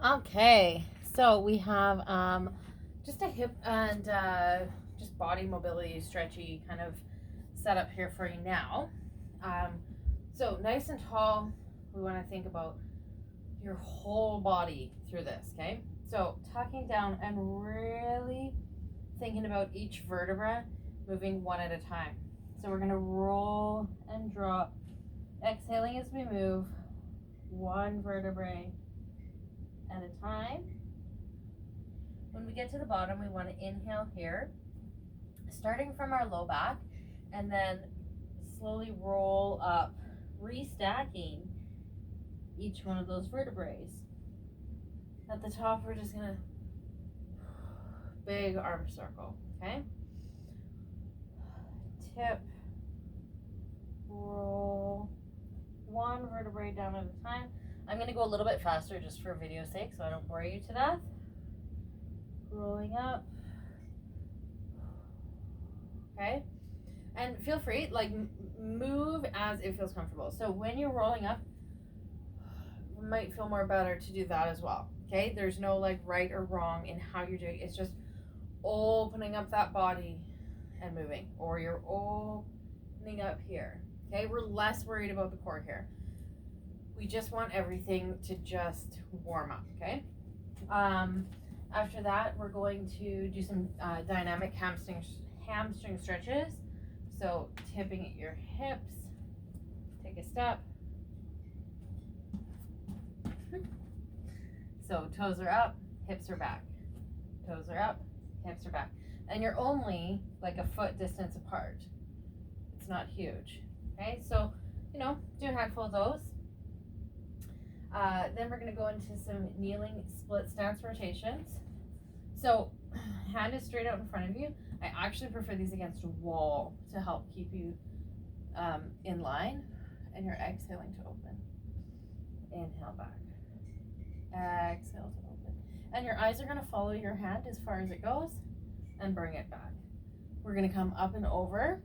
Okay, so we have just a hip and just body mobility, stretchy kind of setup here for you now. Um, so nice and tall, we want to think about your whole body through this, okay? So tucking down and really thinking about each vertebra, moving one at a time. So we're gonna roll and drop, exhaling as we move, one vertebrae at a time. When we get to the bottom, we want to inhale here, starting from our low back, and then slowly roll up, restacking each one of those vertebrae. At the top, we're just gonna big arm circle, okay? Tip, roll, one vertebrae down at a time. I'm gonna go a little bit faster just for video's sake so I don't bore you to death. Rolling up. Okay? And feel free, like, move as it feels comfortable. So when you're rolling up, it might feel more better to do that as well. Okay? There's no like right or wrong in how you're doing it. It's just opening up that body and moving. Or you're opening up here. Okay? We're less worried about the core here. We just want everything to just warm up. Okay? After that, we're going to do some dynamic hamstring stretches. So tipping at your hips, take a step. So toes are up, hips are back. Toes are up, hips are back. And you're only like a foot distance apart. It's not huge. Okay, so do a handful of those. Then we're going to go into some kneeling split stance rotations. So hand is straight out in front of you. I actually prefer these against a wall to help keep you in line. And you're exhaling to open. Inhale back. Exhale to open. And your eyes are going to follow your hand as far as it goes and bring it back. We're going to come up and over.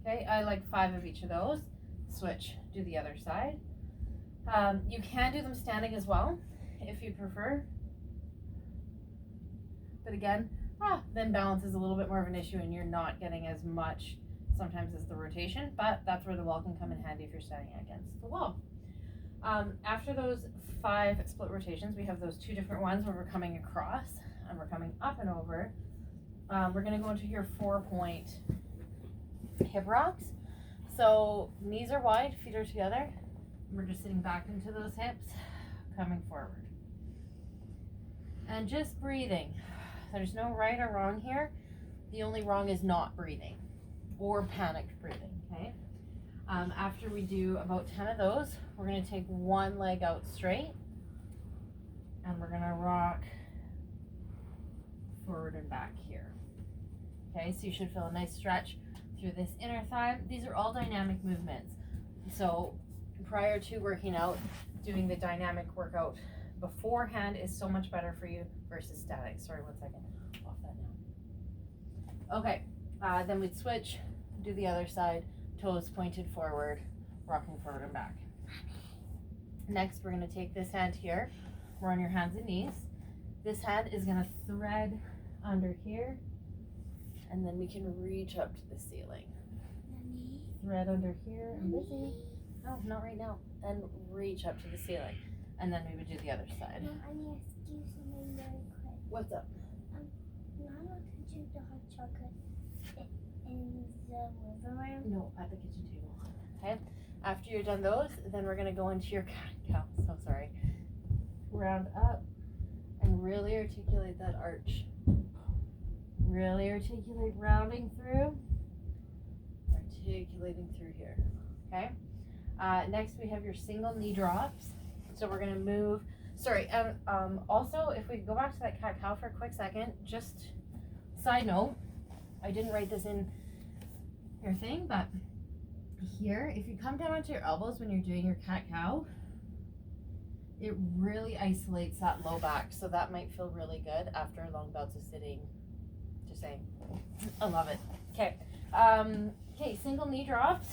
Okay, I like 5 of each of those. Switch, do the other side. You can do them standing as well, if you prefer. But again, then balance is a little bit more of an issue and you're not getting as much sometimes as the rotation, but that's where the wall can come in handy if you're standing against the wall. After those 5 split rotations, we have those 2 different ones where we're coming across and we're coming up and over. We're gonna go into your 4-point hip rocks. So knees are wide, feet are together. We're just sitting back into those hips, coming forward. And just breathing. There's no right or wrong here. The only wrong is not breathing or panicked breathing, okay? After we do about 10 of those, we're gonna take one leg out straight and we're gonna rock forward and back here. Okay, so you should feel a nice stretch through this inner thigh. These are all dynamic movements. So prior to working out, doing the dynamic workout beforehand is so much better for you versus static. Sorry, 1 second. Off that now. Okay, then we'd switch, do the other side, toes pointed forward, rocking forward and back. Next, we're going to take this hand here. We're on your hands and knees. This hand is going to thread under here, and then we can reach up to the ceiling. Thread under here and busy. No, not right now. And reach up to the ceiling. And then we would do the other side. Mom, I need to ask you something very quick. What's up? Mama, could you the hot chocolate in the living room? No, at the kitchen table. Okay. After you're done those, then we're gonna go into your cat-cow. So sorry. Round up and really articulate that arch. Really articulate, rounding through. Articulating through here. Okay. Next we have your single knee drops. So we're gonna move. Sorry. Also, if we go back to that cat-cow for a quick second, just side note, I didn't write this in your thing, but here, if you come down onto your elbows when you're doing your cat-cow, it really isolates that low back. So that might feel really good after long bouts of sitting. Just saying. I love it. Okay. Okay, single knee drops.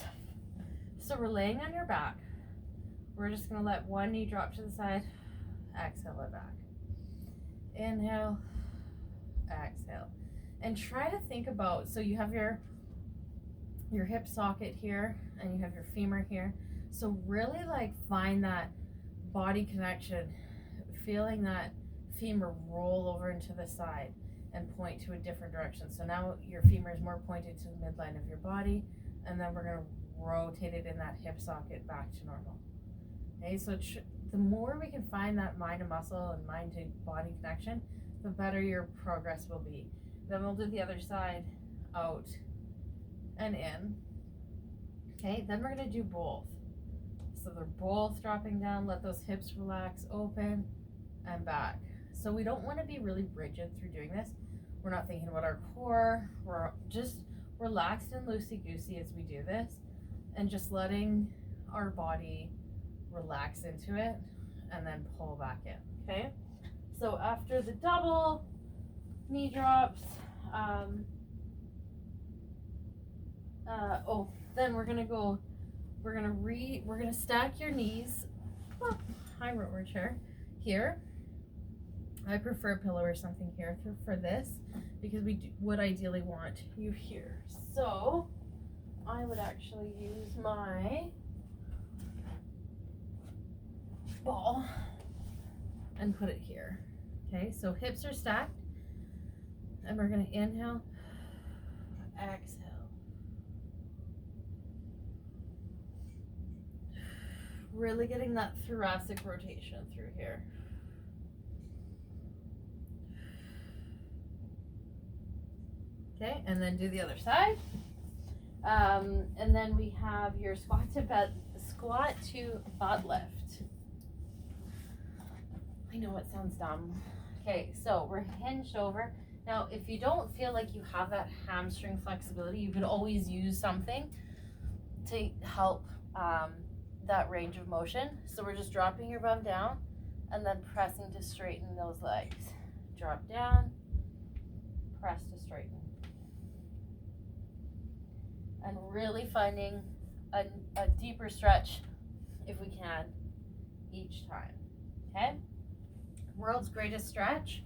So we're laying on your back. We're just gonna let one knee drop to the side. Exhale it back. Inhale, exhale. And try to think about, so you have your hip socket here and you have your femur here. So really like find that body connection, feeling that femur roll over into the side and point to a different direction. So now your femur is more pointed to the midline of your body, and then we're going to rotate it in that hip socket back to normal. Okay, so the more we can find that mind to muscle and mind to body connection, the better your progress will be. Then we'll do the other side, out and in. Okay, then we're going to do both. So they're both dropping down, let those hips relax, open and back. So we don't want to be really rigid through doing this. We're not thinking about our core. We're just relaxed and loosey-goosey as we do this, and just letting our body relax into it and then pull back in. Okay, so after the double knee drops, then we're gonna stack your knees. High rower chair here. I prefer a pillow or something here for this, because we would ideally want you here. So I would actually use my ball and put it here. Okay, so hips are stacked, and we're gonna inhale, exhale. Really getting that thoracic rotation through here. Okay, and then do the other side. And then we have your squat to butt lift. I know it sounds dumb. Okay, so we're hinged over. Now, if you don't feel like you have that hamstring flexibility, you could always use something to help that range of motion. So we're just dropping your bum down and then pressing to straighten those legs. Drop down, press to straighten. And really finding a deeper stretch, if we can, each time. Okay? World's greatest stretch.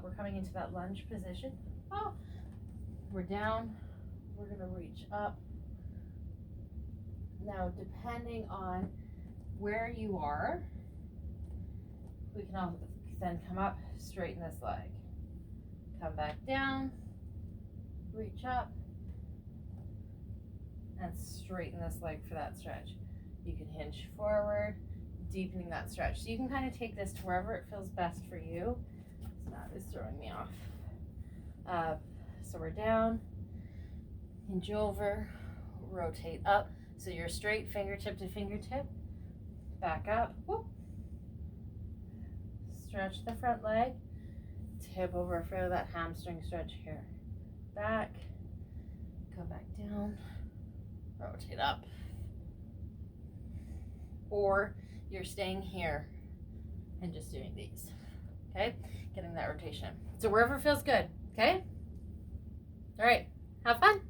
We're coming into that lunge position. Oh, we're down. We're gonna reach up. Now, depending on where you are, we can also then come up, straighten this leg. Come back down, reach up, and straighten this leg for that stretch. You can hinge forward, deepening that stretch. So you can kind of take this to wherever it feels best for you. So that is throwing me off. So we're down, hinge over, rotate up. So you're straight fingertip to fingertip, back up, whoop. Stretch the front leg, tip over for that hamstring stretch here. Back, come back down, rotate up. Or you're staying here and just doing these, okay? Getting that rotation. So wherever feels good, okay? All right, have fun.